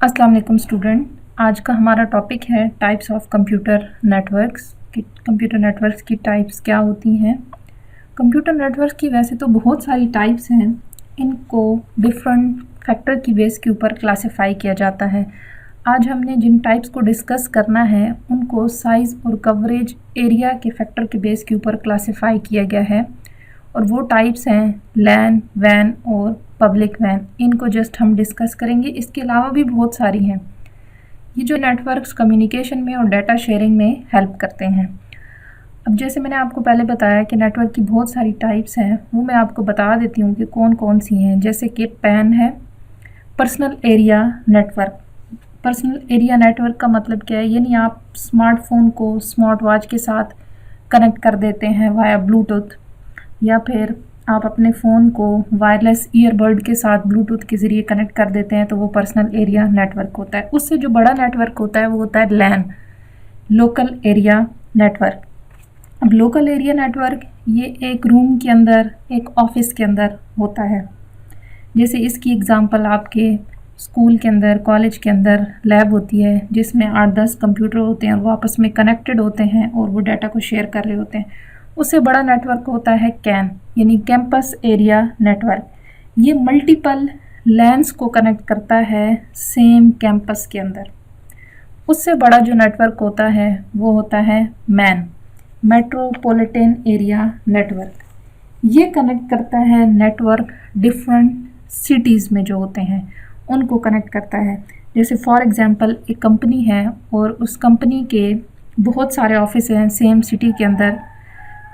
अस्सलाम वालेकुम स्टूडेंट। आज का हमारा टॉपिक है टाइप्स ऑफ कंप्यूटर नेटवर्क्स कि कंप्यूटर नेटवर्क्स की टाइप्स क्या होती हैं। कंप्यूटर नेटवर्क्स की वैसे तो बहुत सारी टाइप्स हैं, इनको डिफरेंट फैक्टर की बेस के ऊपर क्लासिफाई किया जाता है। आज हमने जिन टाइप्स को डिस्कस करना है उनको साइज़ और कवरेज एरिया के फैक्टर के बेस के ऊपर क्लासिफाई किया गया है और वो टाइप्स हैं लैन, वैन और पब्लिक वैन। इनको जस्ट हम डिस्कस करेंगे, इसके अलावा भी बहुत सारी हैं। ये जो नेटवर्क्स कम्युनिकेशन में और डाटा शेयरिंग में हेल्प करते हैं। अब जैसे मैंने आपको पहले बताया कि नेटवर्क की बहुत सारी टाइप्स हैं, वो मैं आपको बता देती हूँ कि कौन कौन सी हैं। जैसे कि पैन है, personal area network. Personal area network का मतलब क्या है, यानी आप स्मार्टफोन को स्मार्ट वॉच के साथ कनेक्ट कर देते हैं वाया ब्लूटूथ, या फिर आप अपने फ़ोन को वायरलेस ईयरबड के साथ ब्लूटूथ के ज़रिए कनेक्ट कर देते हैं, तो वो पर्सनल एरिया नेटवर्क होता है। उससे जो बड़ा नेटवर्क होता है वो होता है लैन, लोकल एरिया नेटवर्क। अब लोकल एरिया नेटवर्क ये एक रूम के अंदर, एक ऑफिस के अंदर होता है। जैसे इसकी एग्ज़ाम्पल आपके स्कूल के अंदर, कॉलेज के अंदर लैब होती है जिसमें 8-10 कंप्यूटर होते हैं और वो आपस में कनेक्टेड होते हैं और वो डाटा को शेयर कर रहे होते हैं। उससे बड़ा नेटवर्क होता है कैन, यानी कैंपस एरिया नेटवर्क। ये मल्टीपल लैन्स को कनेक्ट करता है सेम कैंपस के अंदर। उससे बड़ा जो नेटवर्क होता है वो होता है मैन, मेट्रोपॉलिटन एरिया नेटवर्क। ये कनेक्ट करता है नेटवर्क डिफरेंट सिटीज़ में जो होते हैं उनको कनेक्ट करता है। जैसे फॉर एग्ज़ाम्पल एक कंपनी है और उस कंपनी के बहुत सारे ऑफिस हैं सेम सिटी के अंदर,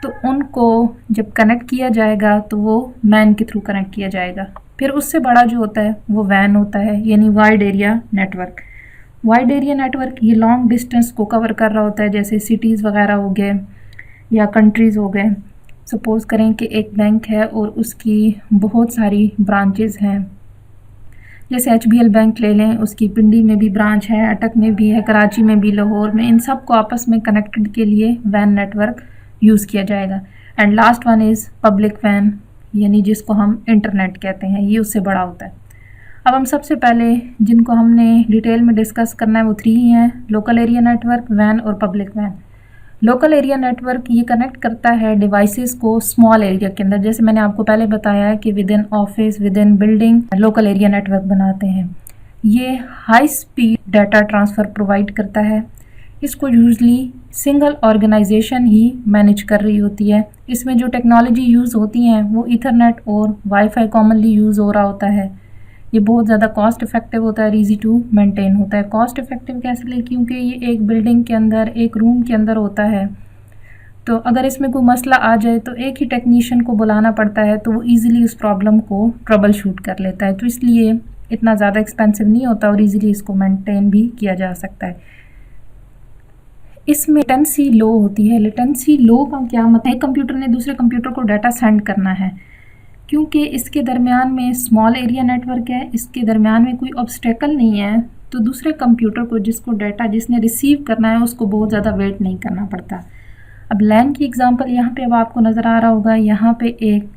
तो उनको जब कनेक्ट किया जाएगा तो वो मैन के थ्रू कनेक्ट किया जाएगा। फिर उससे बड़ा जो होता है वो वैन होता है, यानी wide area network. Wide area network ये लॉन्ग डिस्टेंस को कवर कर रहा होता है, जैसे सिटीज़ वगैरह हो गए या कंट्रीज़ हो गए। सपोज़ करें कि एक बैंक है और उसकी बहुत सारी ब्रांचेज़ हैं। जैसे HBL बैंक ले लें, उसकी पिंडी में भी ब्रांच है, अटक में भी है, कराची में भी, लाहौर में। इन सब को आपस में कनेक्टेड के लिए वैन नेटवर्क यूज़ किया जाएगा। And last one is public वैन, यानी जिसको हम इंटरनेट कहते हैं, ये उससे बड़ा होता है। अब हम सबसे पहले जिनको हमने डिटेल में डिस्कस करना है वो 3 ही हैं, लोकल एरिया नेटवर्क, वैन और पब्लिक वैन। लोकल एरिया नेटवर्क ये कनेक्ट करता है डिवाइसेस को स्मॉल एरिया के अंदर। जैसे मैंने आपको पहले बताया कि with in office, with in building local area network बनाते हैं। ये high speed data transfer provide करता है। इसको यूजली सिंगल ऑर्गेनाइजेशन ही मैनेज कर रही होती है। इसमें जो टेक्नोलॉजी यूज़ होती हैं वो ईथरनेट और वाईफाई कॉमनली यूज़ हो रहा होता है। ये बहुत ज़्यादा कॉस्ट इफ़ेक्टिव होता है, ईजी टू मेंटेन होता है। कॉस्ट इफ़ेक्टिव कैसे लिए, क्योंकि ये एक बिल्डिंग के अंदर, एक रूम के अंदर होता है, तो अगर इसमें कोई मसला आ जाए तो एक ही टेक्नीशियन को बुलाना पड़ता है, तो वो ईज़िली उस प्रॉब्लम को ट्रबल शूट कर लेता है। तो इसलिए इतना ज़्यादा एक्सपेंसिव नहीं होता और ईज़िली इसको मेंटेन भी किया जा सकता है। इसमें लेटेंसी लो होती है। लेटेंसी लो का क्या मतलब है, कंप्यूटर ने दूसरे कंप्यूटर को डाटा सेंड करना है, क्योंकि इसके दरमियान में स्मॉल एरिया नेटवर्क है, इसके दरमियान में कोई ऑब्स्टेकल नहीं है, तो दूसरे कंप्यूटर को जिसको डाटा जिसने रिसीव करना है उसको बहुत ज़्यादा वेट नहीं करना पड़ता। अब लैन की एग्जांपल यहाँ पे अब आपको नज़र आ रहा होगा, यहाँ पे एक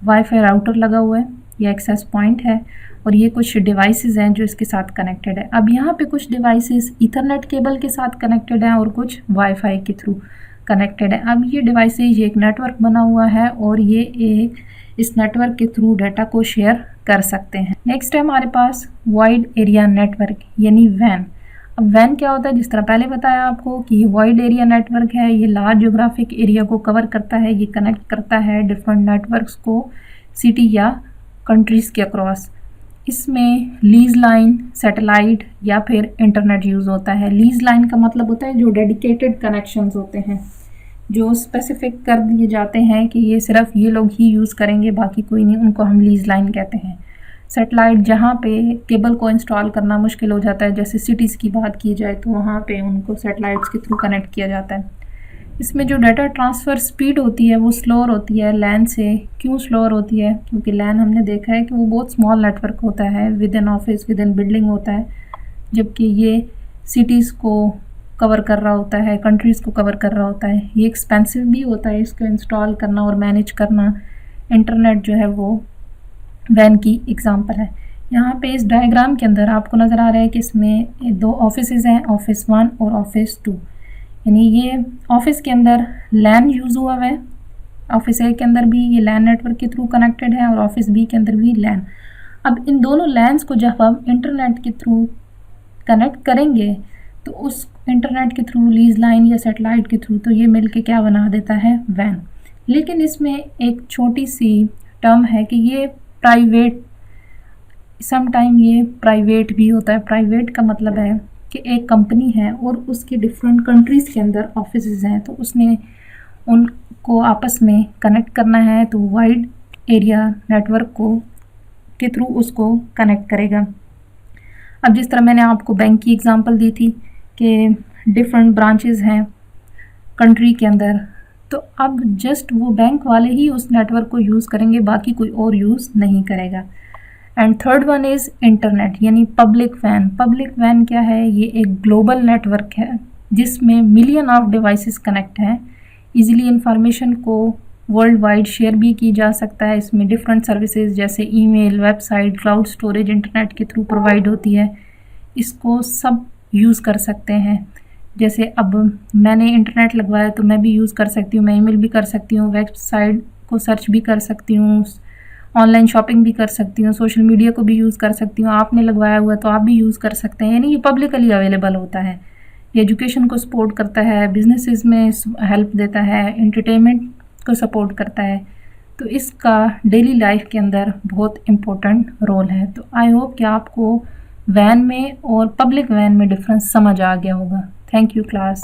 वाईफाई राउटर लगा हुआ है, ये एक्सेस पॉइंट है और ये कुछ डिवाइसेस हैं जो इसके साथ कनेक्टेड है। अब यहाँ पे कुछ डिवाइसेस ईथरनेट केबल के साथ कनेक्टेड हैं और कुछ वाईफाई के थ्रू कनेक्टेड है। अब ये डिवाइसेस, ये एक नेटवर्क बना हुआ है और ये एक इस नेटवर्क के थ्रू डाटा को शेयर कर सकते हैं। नेक्स्ट है हमारे पास वाइड एरिया नेटवर्क, यानी वैन। अब वैन क्या होता है, जिस तरह पहले बताया आपको कि ये वाइड एरिया नेटवर्क है, ये लार्ज ज्योग्राफिक एरिया को कवर करता है, ये कनेक्ट करता है डिफरेंट नेटवर्क्स को सिटी या कंट्रीज़ के अक्रॉस। इसमें लीज लाइन, सैटेलाइट या फिर इंटरनेट यूज़ होता है। लीज लाइन का मतलब होता है जो डेडिकेटेड कनेक्शंस होते हैं, जो स्पेसिफिक कर दिए जाते हैं कि ये सिर्फ ये लोग ही यूज़ करेंगे, बाकी कोई नहीं, उनको हम लीज लाइन कहते हैं। सैटेलाइट जहाँ पे केबल को इंस्टॉल करना मुश्किल हो जाता है, जैसे सिटीज़ की बात की जाए तो वहाँ पे उनको सैटेलाइट्स के थ्रू कनेक्ट किया जाता है। इसमें जो डाटा ट्रांसफ़र स्पीड होती है वो स्लोअर होती है लैन से। क्यों स्लोअर होती है, क्योंकि लैन हमने देखा है कि वो बहुत स्मॉल नेटवर्क होता है, with in office, with in building होता है, जबकि ये सिटीज़ को कवर कर रहा होता है, कंट्रीज़ को कवर कर रहा होता है। ये एक्सपेंसिव भी होता है इसको इंस्टॉल करना और मैनेज करना। इंटरनेट जो है वो वैन की एग्जांपल है। यहाँ पे इस डायग्राम के अंदर आपको नज़र आ रहा है कि इसमें दो ऑफिसेज हैं, ऑफिस 1 और ऑफिस 2। यानी ये ऑफिस के अंदर लैन यूज़ हुआ है, ऑफिस ए के अंदर भी ये लैन नेटवर्क के थ्रू कनेक्टेड है और ऑफिस बी के अंदर भी लैन। अब इन दोनों लैन्स को जब हम इंटरनेट के थ्रू कनेक्ट करेंगे तो उस इंटरनेट के थ्रू, लीज लाइन या सेटेलाइट के थ्रू, तो ये मिलके क्या बना देता है, वैन। लेकिन इसमें एक छोटी सी टर्म है कि ये प्राइवेट, समटाइम ये प्राइवेट भी होता है। प्राइवेट का मतलब है कि एक कंपनी है और उसके डिफरेंट कंट्रीज़ के अंदर ऑफिसेज हैं, तो उसने उनको आपस में कनेक्ट करना है, तो वाइड एरिया नेटवर्क को के थ्रू उसको कनेक्ट करेगा। अब जिस तरह मैंने आपको बैंक की एग्जांपल दी थी कि डिफरेंट ब्रांचेस हैं कंट्री के अंदर, तो अब जस्ट वो बैंक वाले ही उस नेटवर्क को यूज़ करेंगे, बाकी कोई और यूज़ नहीं करेगा। And third one is internet, यानी पब्लिक वैन। पब्लिक वैन क्या है, ये एक ग्लोबल नेटवर्क है जिसमें मिलियन ऑफ डिवाइसेस कनेक्ट हैं। इजीली इंफॉर्मेशन को वर्ल्ड वाइड शेयर भी की जा सकता है। इसमें डिफरेंट सर्विसेज जैसे email, website, cloud storage internet के थ्रू प्रोवाइड होती है। इसको सब यूज़ कर सकते हैं। जैसे अब मैंने इंटरनेट लगवाया तो मैं भी यूज़ कर सकती हूँ, मैं ईमेल भी कर सकती हूँ, वेबसाइट को सर्च भी कर सकती हूँ, ऑनलाइन शॉपिंग भी कर सकती हूँ, सोशल मीडिया को भी यूज़ कर सकती हूँ। आपने लगवाया हुआ तो आप भी यूज़ कर सकते हैं, यानी ये पब्लिकली अवेलेबल होता है। ये एजुकेशन को सपोर्ट करता है, बिजनेसेस में हेल्प देता है, एंटरटेनमेंट को सपोर्ट करता है। तो इसका डेली लाइफ के अंदर बहुत इम्पोर्टेंट रोल है। तो आई होप कि आपको वैन में और पब्लिक वैन में डिफरेंस समझ आ गया होगा। Thank you class.